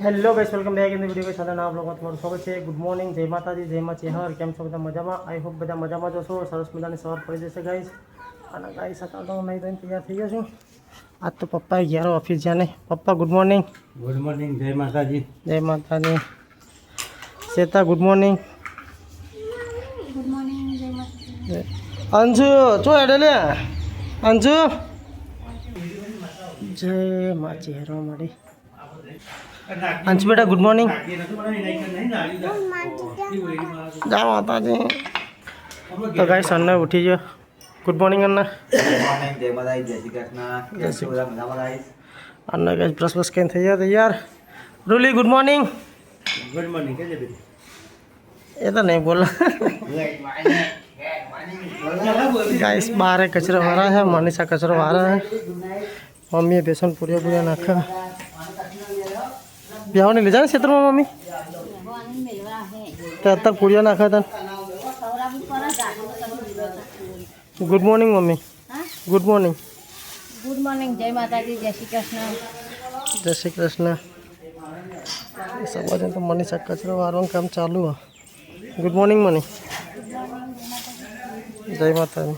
Hello guys welcome back in the video के साथ आप लोगों का તમારું સ્વાગત છે. ગુડ મોર્નિંગ, જય માતાજી, જય માં ચેહર. કેમ છો બધા મજામાં? આઈ હોપ બધા મજામાં જ હશો. સરસ મજાની સવાર પડી જશે ગાઈસ. અને ગાઈસ સકાળ તો નહીં ધોઈને તૈયાર થઈ ગયા છું. આજ તો પપ્પા ગયા ઓફિસ જાને. પપ્પા ગુડ મોર્નિંગ. ગુડ મોર્નિંગ, જય માતાજી. જય માતાજી. Shweta good morning. Good morning, જય માતાજી. અંશુ ચો હેડે લે અંશુ. જય માં ચેહર મળી. अंश बेटा गुड मॉर्निंग. जय माताजी. तो गाइस अन्ना उठी गया. गुड मॉर्निंग अन्ना. જય માતાજી, જય શ્રી કૃષ્ણ. જય શ્રી કૃષ્ણ. મજામાં ગાઈસ. अन्ना गाइस ब्रश ब्रश कहीं थे यार. रूली गुड मॉर्निंग. ગુડ મોર્નિંગ કે બેટી. ये तो नहीं बोला. गाइस बाहर कचरा आ रहा है. मनीषा कचरा आ रहा है. मम्मी बेसन पूरिया पूरिया नाखा. ब्याह नहीं ले जाने क्षेत्र में मम्मी तो अब तक पूड़िया नाखा था. Good morning mummy. Good morning. Good morning, જય માતાજી, જય શ્રી કૃષ્ણ. जय श्री कृष्ण. सब वजह तो मनीषा कचरा वालों काम चालू है. Good morning money. जय माता दी.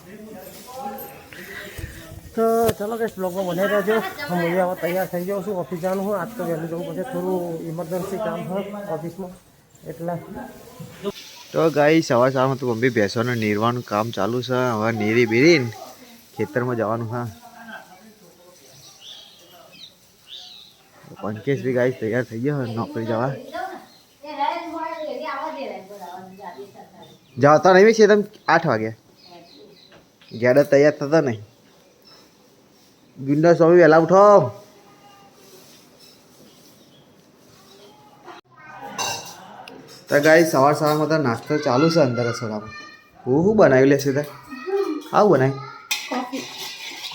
तो चलो गाइस ब्लॉग में बने रहो. हम मुझे अब तैयार थी जाऊँ छूँ ऑफिस जाना हूँ. आज तो वैलू जाऊँ पड़े. थोड़ू इमरजन्सी काम है ऑफिस में એટલે. તો ગાઈ સવાર સવારમાં તો મમ્મી ભેંસોને નીરવાનું કામ ચાલુ છે. હવે નીરી બીરીને ખેતરમાં જવાનું હા. પંકેશ બી ગાઈ તૈયાર થઈ ગયો નોકરી જવા. જતા નહીં છે તમે 8 વાગે ગેડા તૈયાર થતા નહીં. ગુંડા સ્વામી વહેલા ઉઠો. તો ગાઈ સવાર સવારમાં તો નાસ્તો ચાલુ છે અંદર રસોડામાં. હું બનાવી લેશે તો આવું બનાવી.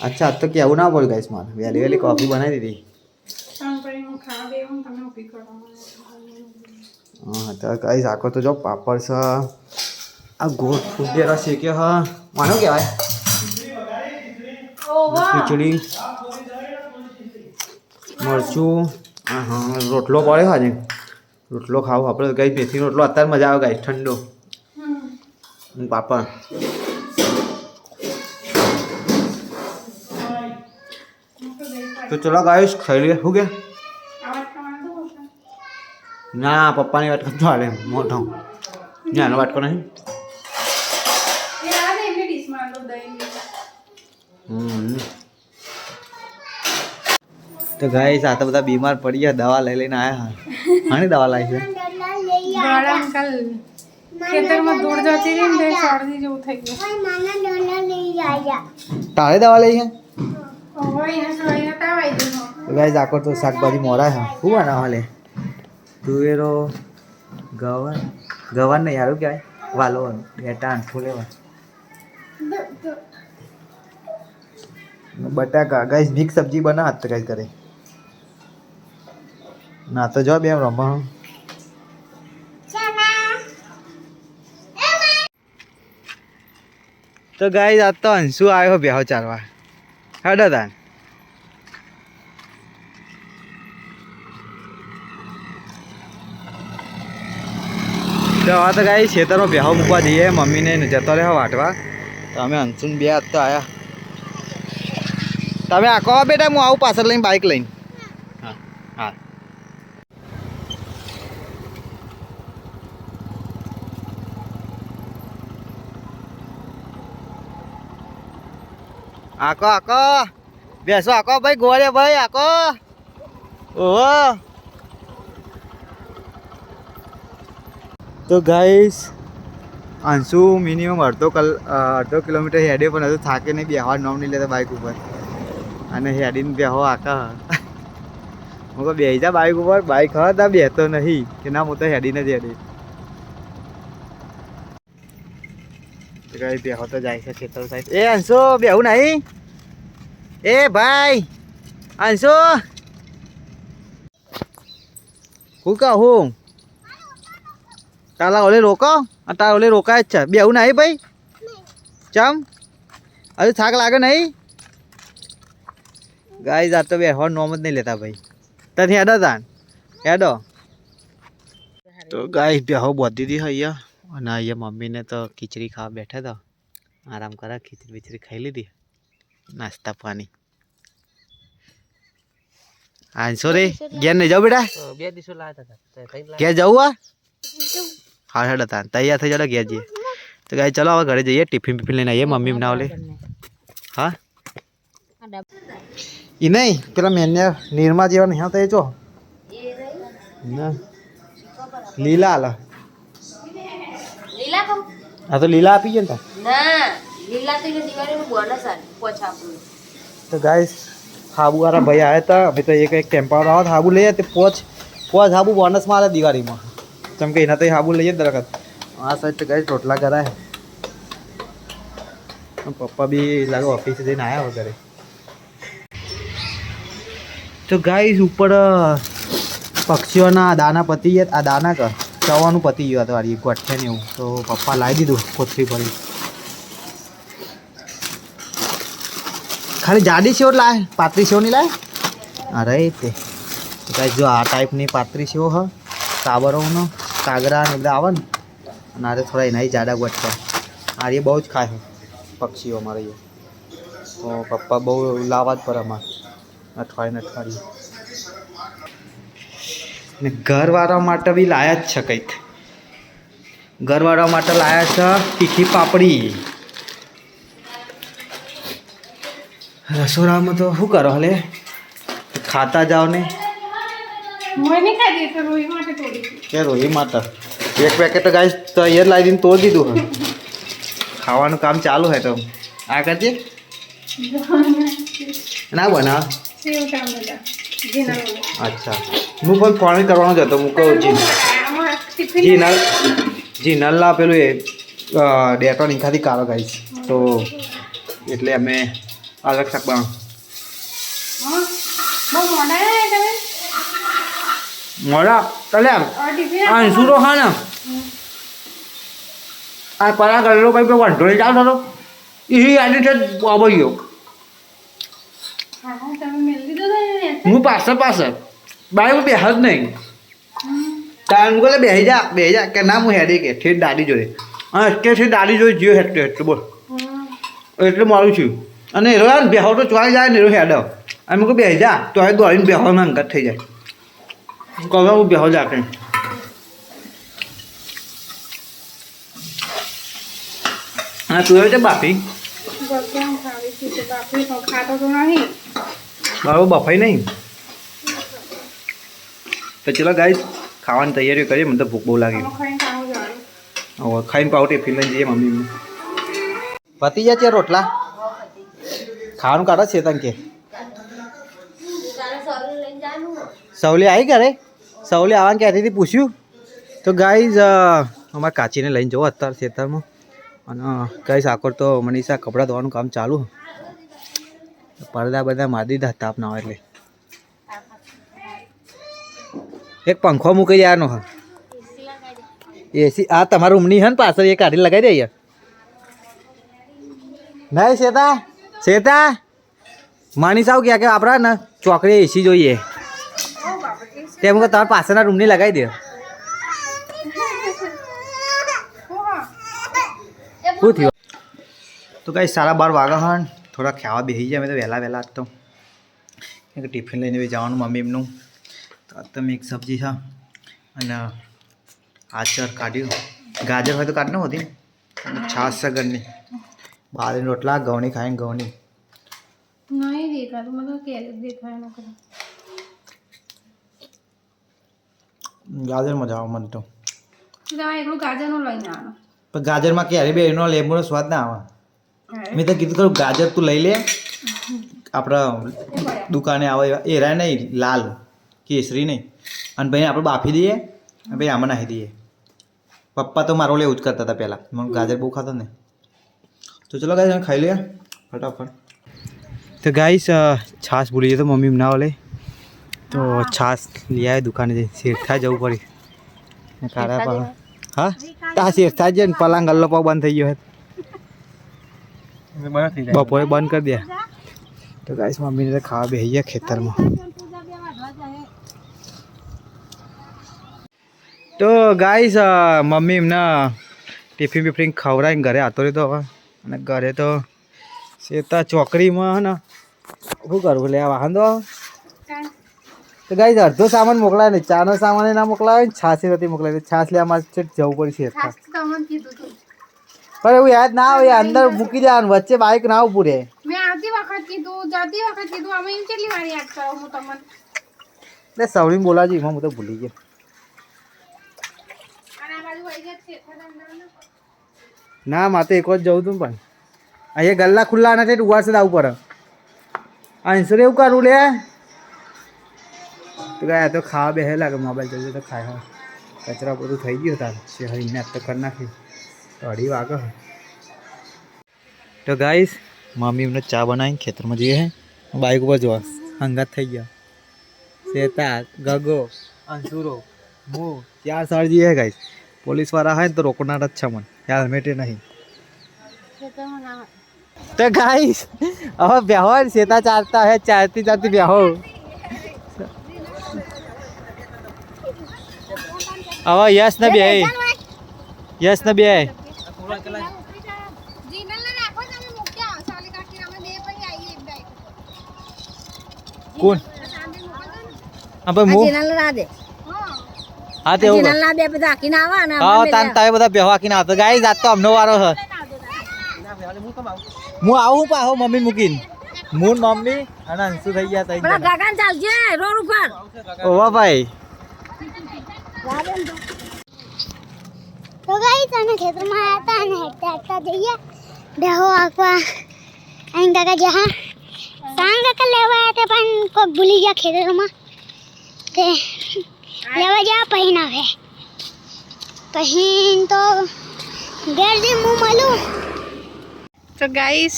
અચ્છા આજ તો કેવું ના પડ્યું ગાઈસ. મારે વહેલી વહેલી કોફી બનાવી દીધી. હા તો ગાઈસ આખો તો જો પાપડ છે. આ ગોળ ફૂટેરા શેક્યો હા. માનો કહેવાય ખીચડી મરચું. હા હા રોટલો પડ્યો આજે. રોટલો ખાવું આપણે ગાઈ. મેથી રોટલો અત્યારે મજા આવે ગાઈ ઠંડો. પાપડ તો ચલો ગાઈસ ખાઈ લઈએ. શું કે ના પપ્પાની વાત કરતો હાલે મોટો નાનો વાટકો નહીં. તો ગાઈસ આ તો બધા બીમાર પડી ગયા. દવા લઈ લઈને આવ્યા. હાની દવા લાવી છે? ખેતરમાં દોડ જતી રહી ને શરદી જેવું થઈ ગયું. તારે દવા લઈ છે? તાવ ગાઈસ આખો તો શાકભાજી મોરા છે. શું બનાવવા લે? તુવેરો ગવાર ગવાર નહીં યાર કહેવાય વાલો બેટા ફૂલેવા બટાકા. ગાઈસ મિક્સ સબ્જી બના હાથ ગાઈસ કરે ના તો જો બે રમવા. તો ગાઈસ આજ તો અંશુ આવ્યો બેહો ચાલવા. હેડો તાન. તો હવે તો ગાઈસ ખેતરમાં બેહો મૂકવા જઈએ. મમ્મીને જતો રહે વાટવા. તો અમે અંશુન બે હાથ તો આવ્યા. તમે આખો બેટા હું આવું પાછળ લઈને બાઇક લઈને. હા હા આકો આકો બેસો આકો ભાઈ ગોળે ભાઈ આકો. ઓહો તો ગાઈસ અંશુ મિનિમમ અડધો કિલોમીટર હેડે પણ હજુ થાકે નહીં. બેહવા નામ નહીં લેતા બાઇક ઉપર. અને હેડીને બેહો આકા. હું કહું બેસી જા બાઇક ઉપર. બાઇક હતા બેસતો નહીં કે ના હું તો હેડીને જ હેડી. બેહો તો જાય છે ખેતર સાઈડ. એ અંશુ બેહું નહીં. એ ભાઈ અંશુ હું કહું તારા ઓલે રોકો. તારા ઓલે રોકાય જ છે. બેહું નહીં ભાઈ. ચમ હજુ થાક લાગે નહીં? ગાઈસ આ તો બેહવા નોમ જ નહીં લેતા ભાઈ. ત્યાંથી હેડા તા હેડો તો ગાય બેહો બોધી હતી અહીંયા અને અહીંયા મમ્મીને તો ખીચડી ખાવા બેઠા હતા આરામ કરા ખીચડી બીચડી ખાઈ લીધી નાસ્તા પાણી આંસો રે ઘેર નહીં જાવ બેટા 2 દિવસો લાયા હતા ઘેર જવું હા હેડો તા તૈયાર થઈ જાડો ઘેર જઈએ તો ગાય ચલો હવે ઘરે જઈએ ટિફિન બિફિન લઈને આવીએ મમ્મી બનાવ લે હા એ નહીં પેલા મેન્ય નિરમા જેવા નહીં હતા એ જો ના લીલા આલા લીલા કહું હા તો લીલા આપી ગયા ને ના લીલા તો દિવાળીનું બોનસ આલે પોછા આપણું તો ગાઈસ હાબુ વાળા ભાઈ આવ્યા હતા અમે તો એક ટેમ્પાવાળો આવે હાબુ લઈએ તે પોચ હાબુ બોનસમાં આવે દિવાળીમાં કેમ કે એના તો હાબુ લઈએ જ દરખત આ સાઈડ તો ગાઈસ રોટલા કરાય પપ્પા બી લાગે ઓફિસે જઈને આવ્યા વગેરે તો ગાઈસ ઉપર પક્ષીઓના દાના પતી ગયા આ દાના કર ચવાનું પતી ગયું હતું વાળી ગોઠિયા ને એવું તો પપ્પા લાવી દીધું કોથળી ભરી ખાલી જાડી સેવ લાય પાતળી સેવ નહીં લાય અરે તે ગાઈસ જો આ ટાઈપની પાતળી સેવ હ સાબરોનો કાગરા ને બધા આવે ને અને આ થોડા એના જાડા ગોઠિયા આ બહુ જ ખાય પક્ષીઓ અમારે તો પપ્પા બહુ લાવવા જ પડે અમારે અઠવાડિયે ને ઘરવાળા માટે બી લાયા જ છે કંઈક ઘરવાળા માટે લાયા છે તીખી પાપડી રસોડામાં તો શું કરો હલે ખાતા જાઓ ને કે રોહી માટે એક પેકેટ ગાઈસ તો અહીંયા લાવી દઈને તોડી દીધું હે ખાવાનું કામ ચાલુ હે તો આ કરજે ના બના અચ્છા હું પણ ફોન કરવાનો જ હતો હું કહું જી નલ્લા પેલું એ ડેટો નીખાથી કારો ગાઈશ તો એટલે અમે અલગ શાક બનાવ મોડા ચાલે આ શું તો હા ને આ પરા કરેલો ભાઈ પેલો વાંધો ચાલ થતો એ આજે છે આવો ગયો હું પાછળ બાય હું બેહ જ નહીં તાર મુકે બેસી જા કે ના હું હેડી કે ઠેઠ દાદી જોડે હા ઠેઠ દાદી જોડે જીઓ હેઠ એટલું બોલ એટલે મારું છું અને એરો યાર બેહો તો ચોઈ જાય ને એરો હેડો અને મુકે બેસી જા તો હવે દોડીને બેહવામાં અંગત થઈ જાય કહું હું બેહો જા કે હા તું હવે છે બાફી બરાબર બફાઈ નહીં તો ચલો ગાઈસ ખાવાની તૈયારી કરીએ મને તો ભૂખ બહુ લાગી હવે ખાઈને પાવ ટિફિન લઈને જઈએ મમ્મી પતી જાય છે રોટલા ખાવાનું કાઢો છે તને કે સવલી આવી ઘરે સવલી આવવાનું ક્યાંથી પૂછ્યું તો ગાઈઝ અમારે કાચીને લઈને જવો અત્યારે ખેતરમાં અને ગાઈઝ આખર તો મનીષા કપડાં ધોવાનું કામ ચાલુ પડદા બધા મારી દીધા તાપ ના હોય એટલે એક પંખો મૂકી જવાનો હા એસી આ તમારા રૂમની હે ને પાછળ એ કાઢી લગાવી દઈએ નહીં શેતા માની સાવ ક્યાં કે આપણા ને ચોકડી એસી જોઈએ તેમ કે તમારા પાછળના રૂમની લગાવી દે શું થયું તો કઈ 12:30 વાગ્યા હન થોડા ખાવા બેસી જાય મેં તો વહેલા જ તો એક ટિફિન લઈને બી જવાનું મમ્મી એમનું તો તમે એક સબ્જી છે અને આચર કાઢ્યું ગાજર હોય તો કાઢ ન હોતી છાશ છે ઘરની બાળીને રોટલા ઘઉંની ખાઈને ઘઉંની નહીં દેખાતું મને કેરેટ દેખાય ન કરે ગાજર મજા આવે મને તો એકલું ગાજરનું લઈને આવવાનું પણ ગાજરમાં ક્યારે બે એનો લીંબુનો સ્વાદ ના આવે મેં તો કીધું ખરું ગાજર તું લઈ લે આપણા દુકાને આવે એરા નહીં લાલ કેસરી નહીં અને ભાઈ આપણે બાફી દઈએ અને ભાઈ આમાં નાખી દઈએ પપ્પા તો મારો એવું જ કરતા હતા પહેલાં મને ગાજર બહુ ખાતો ને તો ચલો ગાઈસ ખાઈ લઈએ ફટાફટ તો ગાઈસ છાશ ભૂલી જઈએ તો મમ્મી ના લે તો છાશ લઈ આવે દુકાને જઈ શેરથા જવું પડી કાળા પાવા હા તા શેરથા જ ને પલાંગ ગલ્લો પાવ બંધ થઈ ગયો બપોરે બંધ કરી દે તો ગાઈસ મમ્મીને ખાવા બેસી ગયા ખેતરમાં તો ગાઈસ મમ્મી એમને ટિફિન બિફિન ખવડાવીને ઘરે આવતો રહ્યો તો હવે અને ઘરે તો શેતા ચોકડીમાં ને શું કરવું લે વાહન તો તો ગાઈસ અડધો સામાન મોકલાય ને ચાનો સામાન ના મોકલાવે ને છાસી નથી મોકલાવે છાસ લેવા માટે જવું પડશે પણ એવું યાદ ના આવે અંદર મૂકી દેવાનું વચ્ચે બાઈક ના ઉભું રહે મેં આવતી વખત કીધું જતી વખત કીધું અમે એમ કેટલી વાર યાદ કરો હું તમને એટલે સવડી બોલાજી એમાં હું તો ભૂલી ગયો અને આ બાજુ વહી ગયા છે ના મારે એક વાર જવું હતું પણ અહીંયા ગલ્લા ખુલ્લા નથી ઉવાસે જ આવવું પડે આન્સર એવું કરું લે તો ગયા તો ખાવા બેસે લાગે મોબાઈલ જોઈએ તો ખાય હા કચરા બધું થઈ ગયું તાર શહેરીને તો કરી નાખ્યું તો 2:30 વાગે તો ગાઈસ મમ્મી એમને ચા બનાવીને ખેતરમાં જઈએ હે બાઈક ઉપર જોવા હંગાત થઈ ગયા શેતા ગગો અંસુરો હું 4 સાળ જઈએ ગાઈસ પોલીસવાળા હોય ને તો રોકનાર જ છે મને હેલ્મેટે નહીં તો ગાઈસ હવે બેહો શેતા ચાલતા હે ચાલતી બેહો હવે યસ ને બે કોણ હા તે તાન તાવે બધા બેહો આખીને આવતો ગાઈસ આજ તો અમનો વારો છે હું આવું પાહો મમ્મી મૂકીને મૂન મમ્મી અને અંશુ થઈ ગયા તઈ ઓવા ભાઈ તો ગાઈસ અમે ખેતરમાં આવ્યા હતા અને હેઠતા જઈએ બેહો આખવા અહીં કાકા જહા સાંગ કાકા લેવા આવ્યા હતા પણ કોઈ ભૂલી ગયા ખેતરમાં તે લેવા જવા પહેન આવે પહેન તો ઘેર જે હું મળું તો ગાઈસ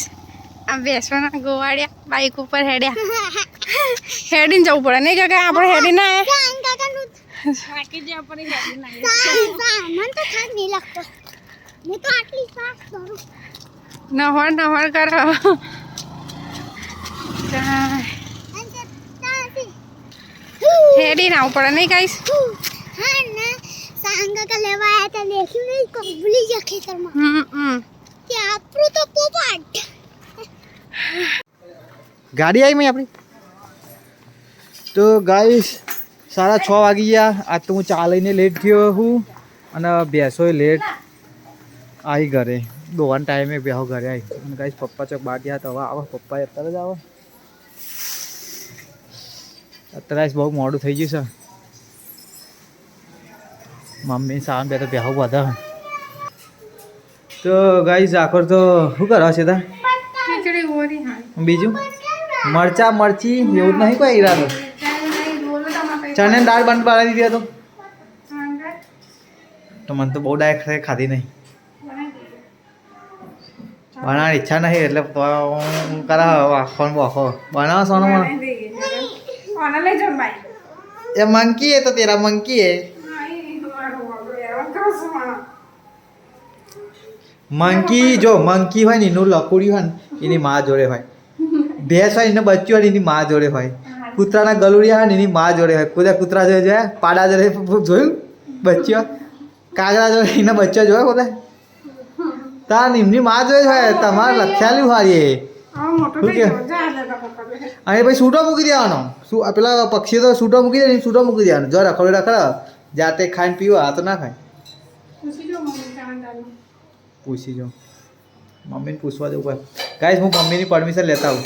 આ બેસવાના ગોવાડ્યા બાઈક ઉપર હેડ્યા હેડીને જવું પડે નહીં કાકા આપણે હેડી ના સાંગ કાકાનું થાકી જવા પડે હેડી ના મને તો થાક નહીં લાગતો હું તો આટલી શ્વાસ કરું નહર કરો હેડીને આવવું પડે નહીં ગાઈસ હા ના સાંગ કાકા લેવા આવ્યા હતા દેખ્યું નહીં કોઈ ભૂલી ગયા ખેતરમાં કે આપણું તો પોપટ ગાડી આવી મેં આપણી તો ગાઈસ 6:30 વાગી ગયા આજ તો હું ચા લઈને લેટ થયો હું અને ભેંસોય લેટ આવી ઘરે દોવાના ટાઈમે બેહો ઘરે આવી અને ગાઈસ પપ્પા ચોક બહાર ગયા તો હવે આવો પપ્પા અત્યારે જ આવો અત્યારે બહુ મોડું થઈ ગયું છે મમ્મી સામે બે તો બેહો બધા તો ગાઈસ આખર તો શું કરવા છે તા ખીચડી ઓરી હા બીજું મરચી એવું જ નહીં કોઈ ઈરાદો ચણે દાળ બંધ પાડી દીધી તો મને તો બહુ ડાયરેક્ટ ખાધી નહીં બનાવવાની ઈચ્છા નહીં એટલે હું કરા આખો આખો બનાવો સોનો મને એ મંકી હે તો તેરા મંકી હે મંકી જો મંકી હોય ને એનું લકુડી હોય ને એની માં જોડે હોય ભેંસ હોય એને બચ્ચું હોય એની માં જોડે હોય કૂતરાના ગલુડિયા હોય ને એની માં જોડે હોય કૂતરા જોડે જોયા પાડા જોડે જોયું બચ્ચું કાગડા જોડે એના બચ્ચા જોયા બધા તાર એમની માં જોડે હોય તમારે લખ્યાલું હોય એ શું કે અને પછી સૂટો મૂકી દેવાનો શું પેલા પક્ષી તો સૂટો મૂકી દે સૂટો મૂકી દેવાનો જો રખડો જાતે ખાઈને પીવો આ તો ના ખાય પૂછી જો મમ્મીને પૂછવા દેવું પડે ગાઈસ હું મમ્મીની પરમિશન લેતા આવું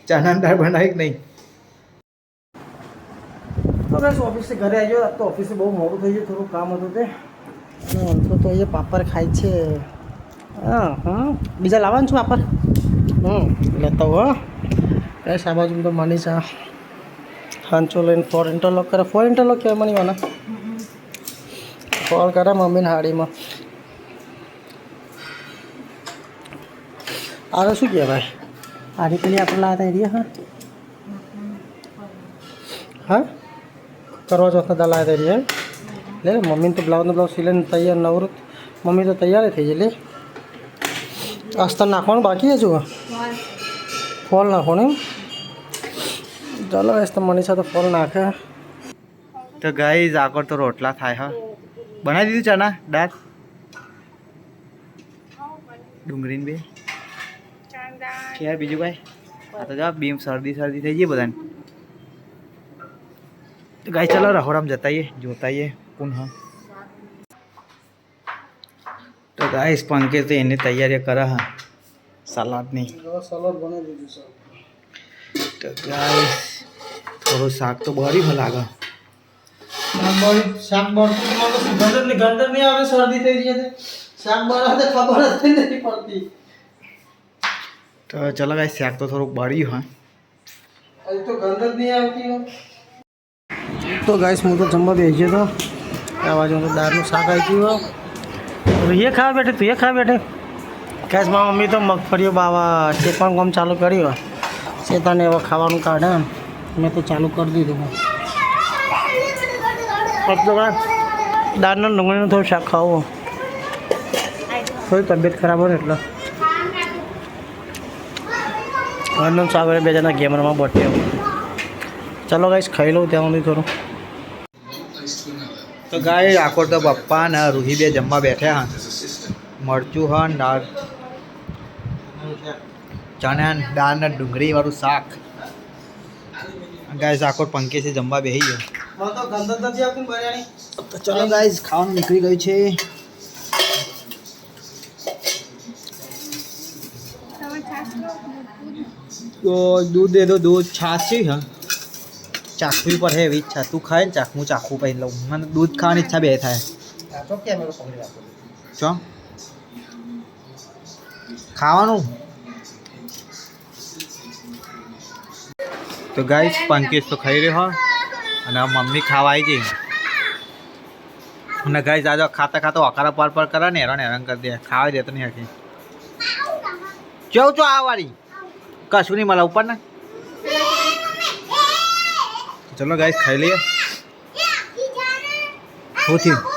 ચાના દાળ બનાવી કે નહીં તો બસ ઓફિસથી ઘરે આવી ગયો તો ઓફિસે બહુ મોડું થઈ ગયું થોડું કામ હતું તે તો અહીંયા પાપડ ખાય છે હા બીજા લાવવાનું છું પાપડ લેતા હો કઈ સાબાજુ તો માની છે હાંચો લઈને 4 ઇન્ટરલોક કરે 4 ઇન્ટરલોક કહેવાય મની વાના 4 કરે મમ્મીને હાડીમાં આ શું કહેવાય હાડી પેલી આપણે લાવતા એરિયા હા કરવા ચોથના દા લાવતા એરિયા લે મમ્મીને તો બ્લાઉઝનો બ્લાઉઝ સિલાઈને તૈયાર નવરું મમ્મી તો તૈયાર થઈ જાય લે અસ્તર નાખવાનું બાકી છે જુઓ ફોલ નાખવાનું ચાલો તો મનીષા તો ફોલ નાખે તો ગાઈસ આગળ તો રોટલા થાય હા બનાવી દીધું ચણા દાળ ડુંગળીને બે યાર બીજું ભાઈ આ તો જા બીમ શરદી થઈ ગઈ બધાને તો ગાય ચલો રહોડામાં જતાઈએ જોતાઈએ કોણ હા તો ગાઈસ પંકે તો એની તૈયારી કરે હા સલાડની સલાડ બનાવી દીધું છે તો ગાઈસ થોડું શાક તો બળી લાગે શાક બળતું ગંદર નહીં આવે શરદી થઈ ગઈ છે શાક બનાવે ખબર જ નથી પડતી તો ચલો ગાઈસ શાક તો થોડુંક બળ્યું હા હજી તો ગંધ જ નહીં આવતી તો ગાઈસ હું તો જમવા બેસી ગયો તો આ બાજુ તો દાળનું શાક આવી ગયું એ ખાવા બેઠે તું એ ખાવા બેઠે ગાઈસ મારી મમ્મી તો મગફળીઓ બાવા શેકવાનું કામ ચાલુ કર્યું શેતાને એવા ખાવાનું કાઢે મેં તો ચાલુ કરી દીધું દાળના ડુંગળીનું થોડું શાક ખાવું થોડી તબિયત ખરાબ હોય ને એટલે ઘરનું શાક બે જણા ગેમરમાં બટે ચાલો ગાઈસ ખાઈ લઉં ત્યાં સુધી થોડું તો ગાય આખો તો પપ્પા ને રૂહી બે જમવા બેઠા હા મરચું હા દાળ ચણા દાળ ને ડુંગળી વાળું શાક ગાઈસ આખો પંકે છે જમવા બેસી ગયો તો ચલો ગાઈસ ખાવાનું નીકળી ગયું છે તો દૂધ દે દો દૂધ છાશ છે હા ચાખવી પડે એવી ઈચ્છા તું ખાય ને ચાખવું ચાખવું પછી લઉં મને દૂધ ખાવાની ઈચ્છા બે થાય ચો ખાવાનું તો ગાઈસ પંકેશ તો ખાઈ રહ્યો અને મમ્મી ખાવા આવી ગઈ અને ગાઈસ આજે ખાતા ખાતા અકારા પર કરે ને હેરાન કરી દે ખાવા દેતો નહીં આખી ચો આ વાળી કશું નહીં મળે ઉપર ને ચલો ગાઈસ ખાઈ લઈએ શું થયું